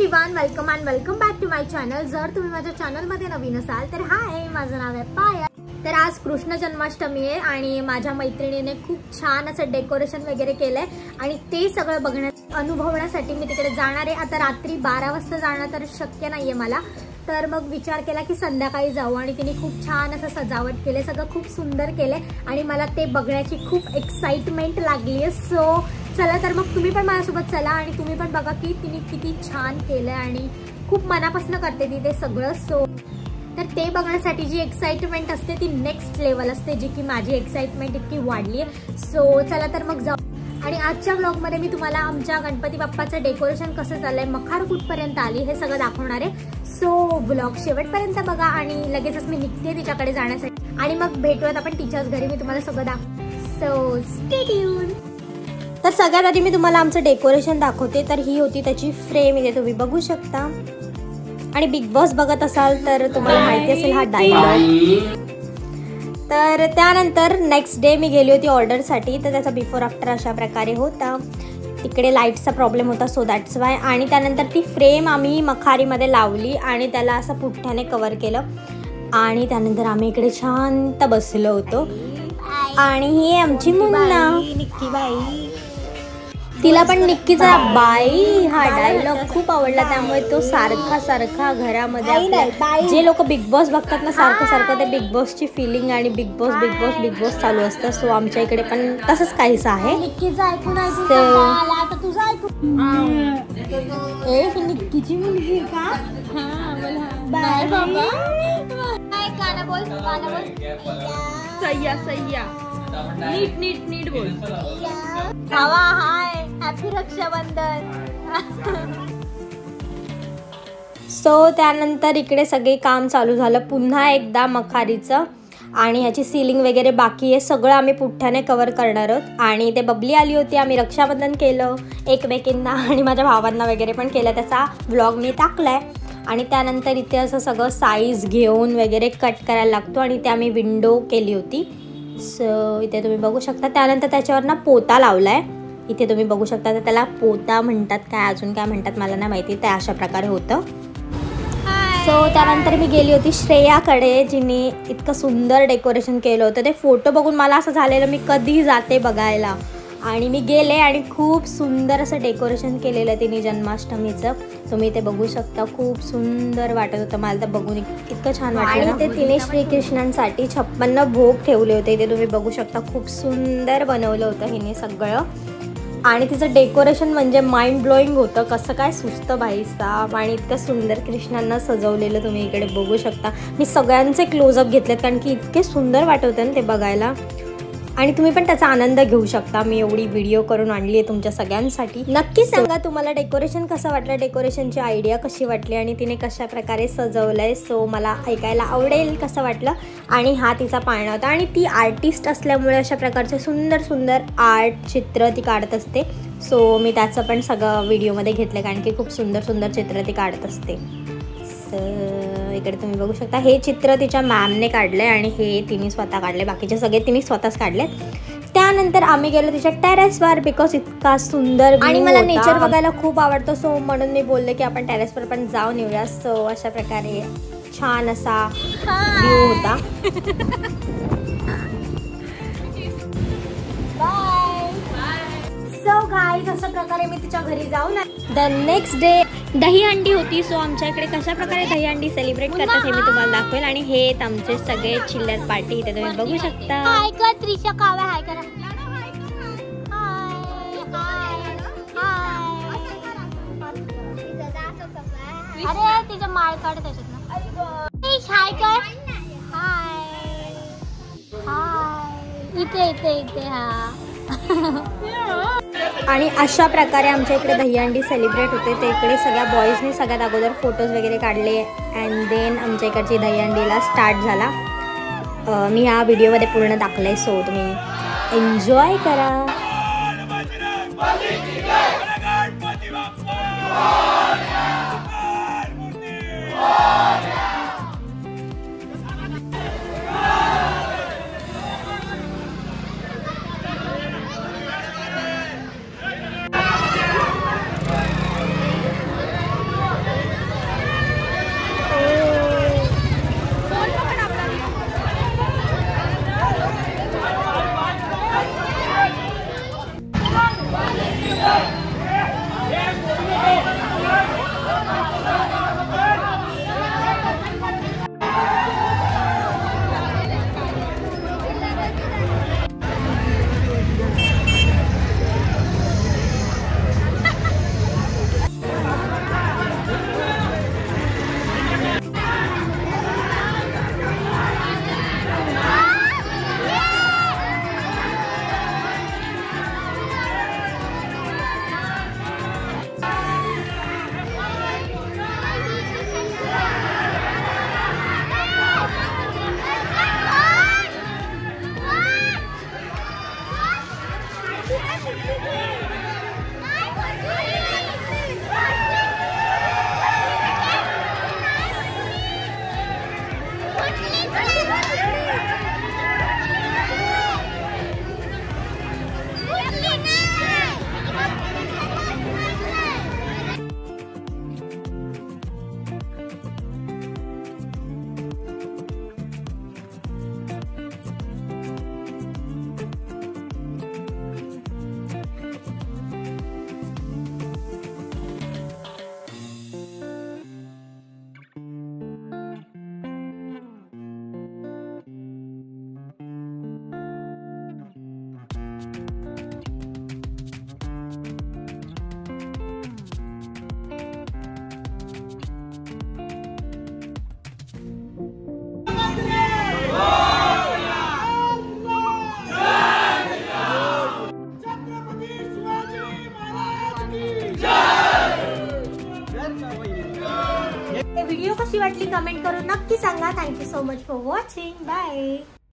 Everyone, welcome and welcome back to my channel. जर तुम्ही माझ्या चॅनलमध्ये नवीन असाल तर हाय, माझं नाव आहे पायल। तर आज कृष्ण जन्माष्टमी आहे आणि माझ्या मैत्रिणीने खूप छान असं डेकोरेशन वगैरे केलंय आणि ते सगळं अनुभवण्यासाठी मी तिकडे जाणार आहे। आता रात्री 12 वाजता जाणं तर शक्य नाहीये मला, तर मग विचार केला की संध्याकाळी जाऊ आणि तिने खूप छान असं सजावट केले, सगळं खूप सुंदर केलंय आणि मला ते बघण्याची खूप एक्साइटमेंट लागली आहे। सो चला तर मग तुम्ही पण माझ्यासोबत चला आणि तुम्ही पण बघा की तिने किती छान केलंय आणि खूप मनापासून करते ती ते सगळं। सो तर ते बघण्यासाठी जी एक्साइटमेंट असते ती नेक्स्ट लेवल असते, जी की माझी एक्साइटमेंट इतकी वाढली आहे। सो चला तर मग जाऊ। आणि आजच्या व्लॉगमध्ये मी तुम्हाला आमच्या गणपती बाप्पाचं डेकोरेशन कसं चाललंय, मखार कुठपर्यंत आली हे सगळं दाखवणार आहे। सो व्लॉग शेवटपर्यंत बघा आणि लगेचच मी निघते तिच्याकडे जाण्यासाठी आणि मग भेटूयात आपण तिच्याच घरी, मी तुम्हाला सगळं सो स्टे ट्यून। तर सगळ्यात आधी मी तुम्हाला आमचं डेकोरेशन दाखवते। तर ही होती त्याची फ्रेम, इथे तुम्ही बघू शकता आणि बिग बॉस बघत असाल तर तुम्हाला माहिती असेल हा डायलॉग। तर त्यानंतर नेक्स्ट डे मी गेली होती ऑर्डरसाठी, तर त्याचा बिफोर आफ्टर अशा प्रकारे होता। तिकडे लाईटचा प्रॉब्लेम होता, सो दॅट्स वाय। आणि त्यानंतर ती फ्रेम आम्ही मखारीमध्ये लावली आणि त्याला असं पुठ्ठ्याने कव्हर केलं आणि त्यानंतर आम्ही इकडे शांत बसलो होतो। आणि ही आमची मुन्ना, निक्की बाई, तिला पण निक्कीचा बाई हा डायलॉग खूप आवडला, त्यामुळे तो सारखा सारखा घरामध्ये जे लोक बिग बॉस बघतात ना, सारखं सारखं ते बिग बॉसची फिलिंग आणि big boss big boss big boss चालू असतं। सो आमच्या इकडे पण तसंच काहीसं आहे। निक्कीची मुलगी का? नीट नीट नीट बोल। हाय, हॅपी रक्षाबंधन। सो त्यानंतर इकडे सगळे काम चालू झालं पुन्हा एकदा मखारीचं आणि ह्याची सीलिंग वगैरे बाकी आहे, सगळं आम्ही पुठ्ठ्याने कव्हर करणार आहोत। आणि ते बबली आली होती, आम्ही रक्षाबंधन केलं एकमेकींना आणि माझ्या भावांना वगैरे पण केलं, त्याचा व्लॉग मी टाकलाय। आणि त्यानंतर इथे असं सगळं साईज घेऊन वगैरे कट करायला लागतो आणि ते आम्ही विंडो केली होती। सो इथे तुम्ही बघू शकता। त्यानंतर त्याच्यावर ना पोता लावलाय, इथे तुम्ही बघू शकता। तर त्याला पोता म्हणतात काय, अजून काय म्हणतात मला नाही माहिती, ते अशा प्रकारे होतं। सो त्यानंतर मी गेली होती श्रेयाकडे, जिने इतकं सुंदर डेकोरेशन केलं होतं। ते फोटो बघून मला असं झालेलं मी कधी जाते बघायला, आणि मी गेले आणि खूप सुंदर असं डेकोरेशन केलेलं तिने जन्माष्टमीचं। तुम्ही ते बघू शकता, खूप सुंदर वाटत होतं मला तर बघून, इतकं छान वाटलं। आणि ते तिने श्रीकृष्णांसाठी 56 भोग ठेवले होते, ते तुम्ही बघू शकता, खूप सुंदर बनवलं होतं हिने सगळं। आणि तिचं डेकोरेशन म्हणजे माइंड ब्लोईंग होतं, कसं काय सुचतं बाई साहेब। आणि इतकं सुंदर कृष्णांना सजवलेलं तुम्ही इकडे बघू शकता। मी सगळ्यांचे क्लोजअप घेतलेत कारण की इतके सुंदर वाटत होतं ना ते बघायला, आणि तुम्ही पण त्याचा आनंद घेऊ शकता। मी एवढी व्हिडिओ करून आणली आहे तुमच्या सगळ्यांसाठी। नक्की सांगा तुम्हाला डेकोरेशन कसं वाटलं, डेकोरेशनची आयडिया कशी वाटली आणि तिने कशा प्रकारे सजवलंय। सो मला ऐकायला आवडेल कसं वाटलं। आणि हा तिचा पाळणा होता आणि ती आर्टिस्ट असल्यामुळे अशा प्रकारचे सुंदर सुंदर आर्ट चित्र ती काढत असते। सो मी त्याचं पण सगळं व्हिडिओमध्ये घेतलं कारण की खूप सुंदर सुंदर चित्र ती काढत असते। इकडे तुम्ही बघू शकता, हे चित्र तिच्या मॅमने काढले आणि हे तिने स्वतः काढले, बाकीचे सगळे तिने स्वतःच काढले। त्यानंतर आम्ही गेलो तिच्या टेरेसवर, बिकॉज इतका सुंदर आणि मला नेचर बघायला खूप आवडतं। सो म्हणून मी बोलले की आपण टेरेसवर पण जाऊन येऊया। सो अशा प्रकारे छान असा व्ह्यू होता। सो गाईज अशा प्रकारे मी तिच्या घरी जाऊन द नेक्स्ट डे दहीहंडी होती। सो आमच्या इकडे कशा प्रकारे दहीहंडी सेलिब्रेट करतात हे मी तुम्हाला दाखवेल। आणि हे आमचे सगळे चिल्लर पार्टी इथे तुम्ही बघू शकता। हाय कर त्रिशा, काव्या हाय करा, अरे तिचं माळ काढ त्याच्यात हाय कर, हाय हाय, इथे इथे इथे हा। आणि अशा प्रकारे आमच्या इकडे दहीहंडी सेलिब्रेट होते। ते इकडे सगळ्या बॉईजनी सगळ्यात अगोदर फोटोज वगैरे काढले अँड देन आमच्या इकडची दहीहंडीला स्टार्ट झाला। मी ह्या व्हिडिओमध्ये पूर्ण टाकलंय, सो तुम्ही एन्जॉय करा। व्हिडिओ कशी वाटली कमेंट करून नक्की सांगा. Thank you so much for watching. Bye.